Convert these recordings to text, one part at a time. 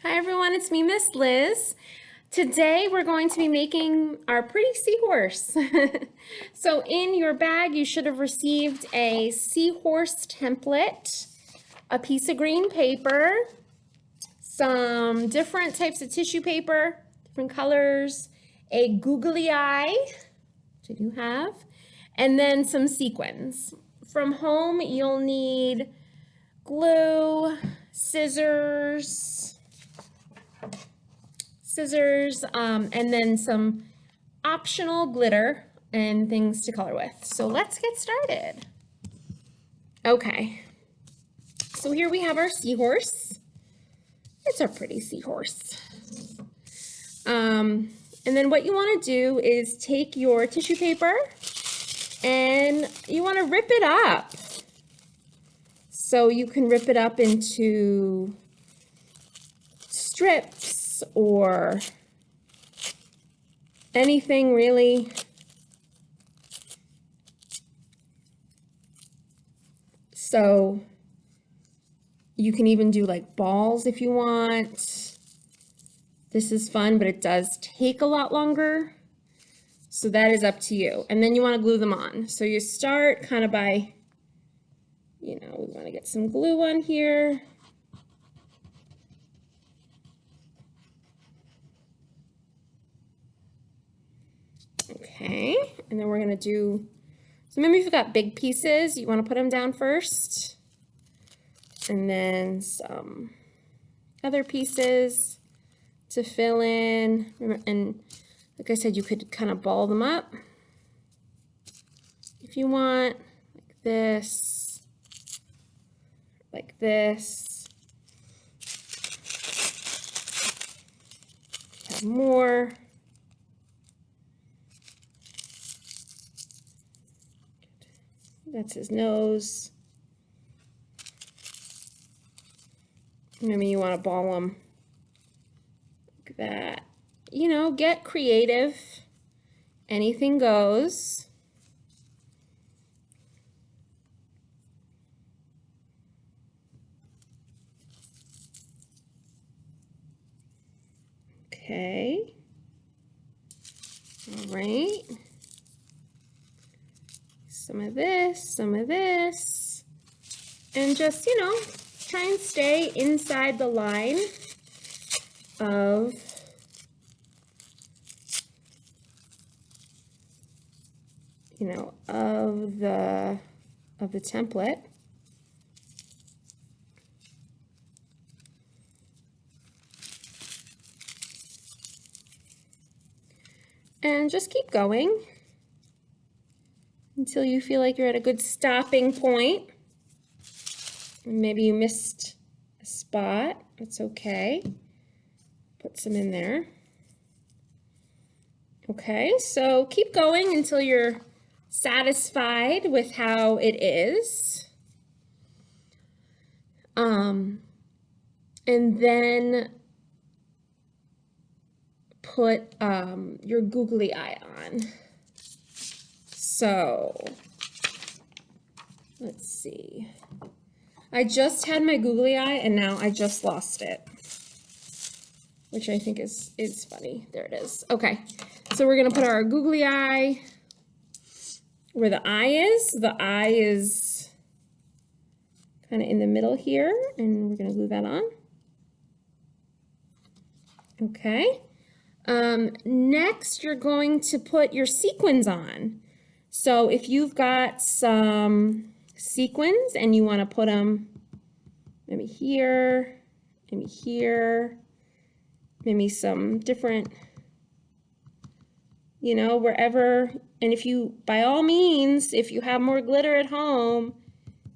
Hi everyone, it's me, Miss Liz. Today we're going to be making our pretty seahorse. So in your bag you should have received a seahorse template, a piece of green paper, some different types of tissue paper, different colors, a googly eye, which I do have, and then some sequins. From home you'll need glue, scissors, and then some optional glitter and things to color with. So let's get started. Okay, so here we have our seahorse. It's a pretty seahorse. And then what you want to do is take your tissue paper and you want to rip it up. So you can rip it up into strips or anything really. So you can even do like balls if you want. This is fun, but it does take a lot longer. So that is up to you. And then you want to glue them on. So you start kind of by, we want to get some glue on here. Okay, and then we're going to do, so maybe if you've got big pieces, you want to put them down first. And then some other pieces to fill in. And like I said, you could kind of ball them up if you want, like this, like this. Have more. That's his nose. Maybe you want to ball them like that. Get creative. Anything goes. Okay. All right. Some of this, and just, try and stay inside the line of of the template. And just keep going until you feel like you're at a good stopping point. Maybe you missed a spot. That's okay. Put some in there. Okay, so keep going until you're satisfied with how it is. And then put your googly eye on. So let's see. I just had my googly eye and now I just lost it, which I think is funny. There it is. Okay, so we're gonna put our googly eye where the eye is. The eye is kind of in the middle here, and we're gonna glue that on. Okay. Next, you're going to put your sequins on. So if you've got some sequins and you want to put them maybe here, maybe some different, wherever. And if you, by all means, if you have more glitter at home,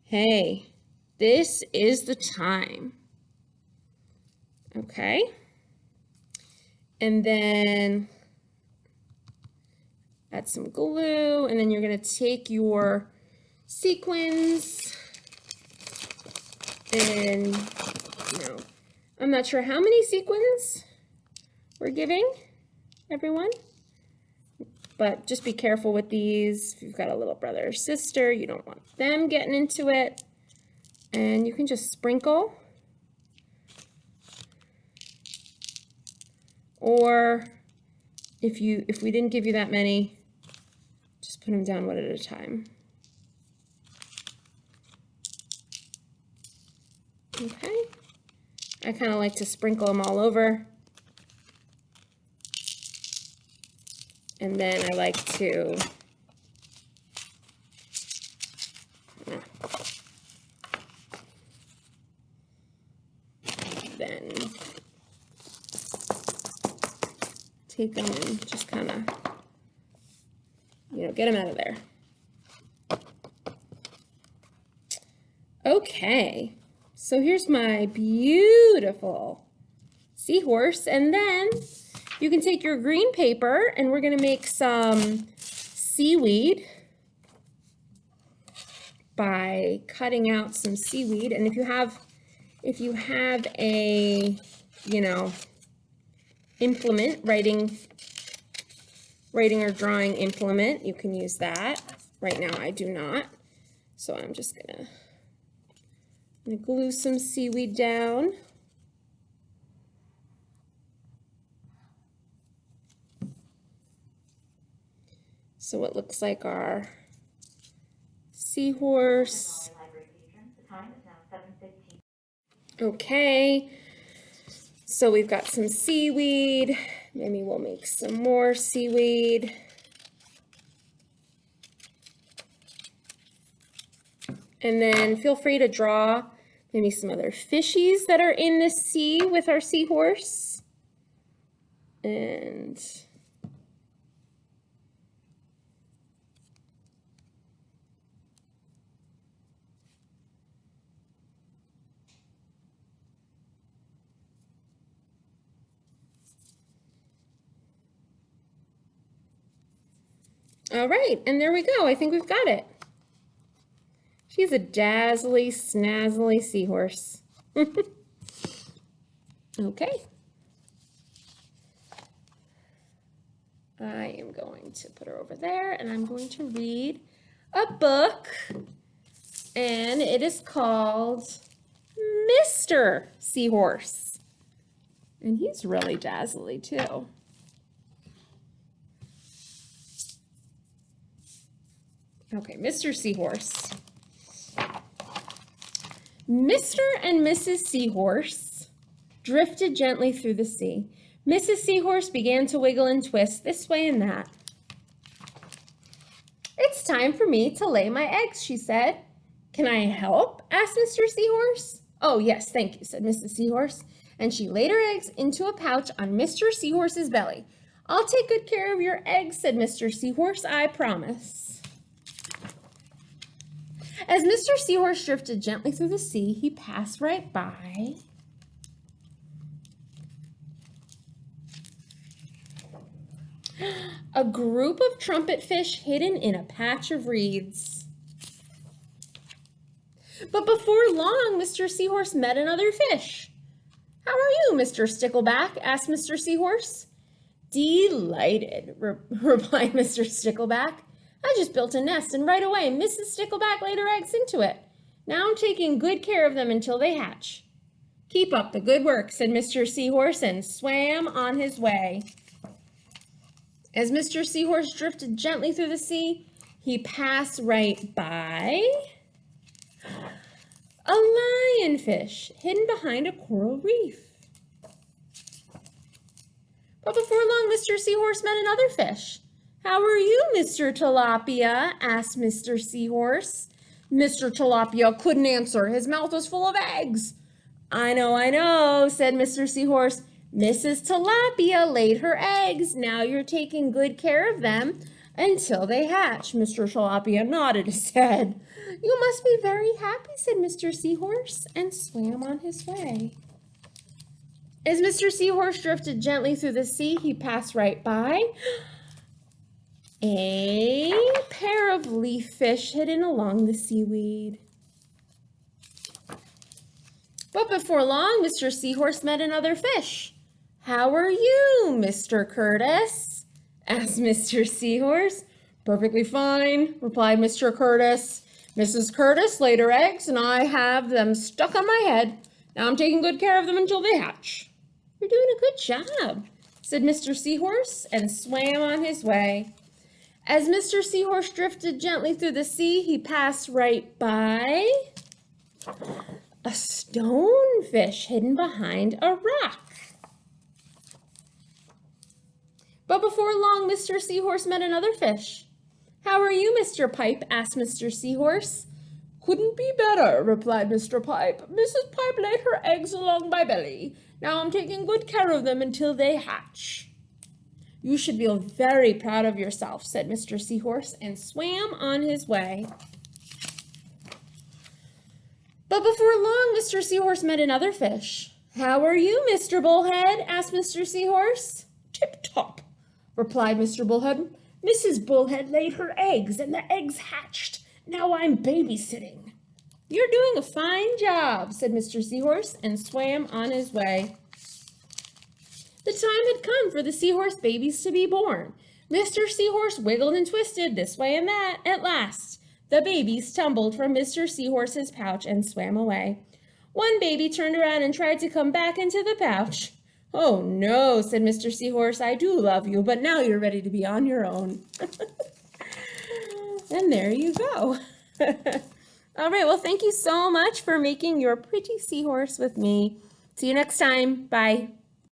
hey, this is the time. Okay. And then add some glue, and then you're going to take your sequins and, I'm not sure how many sequins we're giving everyone, but just be careful with these. If you've got a little brother or sister, you don't want them getting into it. And you can just sprinkle Or if we didn't give you that many, just put them down one at a time. Okay. I kind of like to sprinkle them all over. And then I like to then take them and just kind of, get them out of there. Okay, so here's my beautiful seahorse, and then you can take your green paper and we're going to make some seaweed by cutting out some seaweed. And if you have a, implement, writing or drawing implement, you can use that. Right now I do not. So I'm just gonna glue some seaweed down. So it looks like our seahorse. Okay, so we've got some seaweed. Maybe we'll make some more seaweed. And then feel free to draw maybe some other fishies that are in the sea with our seahorse. And all right, and there we go. I think we've got it. She's a dazzly, snazzly seahorse. Okay. I am going to put her over there, and I'm going to read a book, and it is called Mr. Seahorse. And he's really dazzly, too. Okay, Mr. Seahorse. Mr. and Mrs. Seahorse drifted gently through the sea. Mrs. Seahorse began to wiggle and twist this way and that. "It's time for me to lay my eggs," she said. "Can I help?" asked Mr. Seahorse. "Oh, yes, thank you," said Mrs. Seahorse, and she laid her eggs into a pouch on Mr. Seahorse's belly. "I'll take good care of your eggs," said Mr. Seahorse, "I promise." As Mr. Seahorse drifted gently through the sea, he passed right by a group of trumpet fish hidden in a patch of reeds. But before long, Mr. Seahorse met another fish. "How are you, Mr. Stickleback?" asked Mr. Seahorse. "Delighted," replied Mr. Stickleback. "I just built a nest, and right away Mrs. Stickleback laid her eggs into it. Now I'm taking good care of them until they hatch." "Keep up the good work," said Mr. Seahorse, and swam on his way. As Mr. Seahorse drifted gently through the sea, he passed right by a lionfish hidden behind a coral reef. But before long, Mr. Seahorse met another fish. "How are you, Mr. Tilapia?" asked Mr. Seahorse. Mr. Tilapia couldn't answer. His mouth was full of eggs. I know," said Mr. Seahorse. "Mrs. Tilapia laid her eggs. Now you're taking good care of them until they hatch." Mr. Tilapia nodded his head. "You must be very happy," said Mr. Seahorse, and swam on his way. As Mr. Seahorse drifted gently through the sea, he passed right by a pair of leaf fish hidden along the seaweed. But before long, Mr. Seahorse met another fish. "How are you, Mr. Curtis?" asked Mr. Seahorse. "Perfectly fine," replied Mr. Curtis. "Mrs. Curtis laid her eggs, and I have them stuck on my head. Now I'm taking good care of them until they hatch." "You're doing a good job," said Mr. Seahorse, and swam on his way. As Mr. Seahorse drifted gently through the sea, he passed right by a stonefish hidden behind a rock. But before long, Mr. Seahorse met another fish. "How are you, Mr. Pipe?" asked Mr. Seahorse. "Couldn't be better," replied Mr. Pipe. "Mrs. Pipe laid her eggs along my belly. Now I'm taking good care of them until they hatch." "You should feel very proud of yourself," said Mr. Seahorse, and swam on his way. But before long, Mr. Seahorse met another fish. "How are you, Mr. Bullhead?" asked Mr. Seahorse. "Tip-top," replied Mr. Bullhead. "Mrs. Bullhead laid her eggs, and the eggs hatched. Now I'm babysitting." "You're doing a fine job," said Mr. Seahorse, and swam on his way. The time had come for the seahorse babies to be born. Mr. Seahorse wiggled and twisted this way and that. At last, the babies tumbled from Mr. Seahorse's pouch and swam away. One baby turned around and tried to come back into the pouch. "Oh no," said Mr. Seahorse, "I do love you, but now you're ready to be on your own." And there you go. All right, well, thank you so much for making your pretty seahorse with me. See you next time. Bye.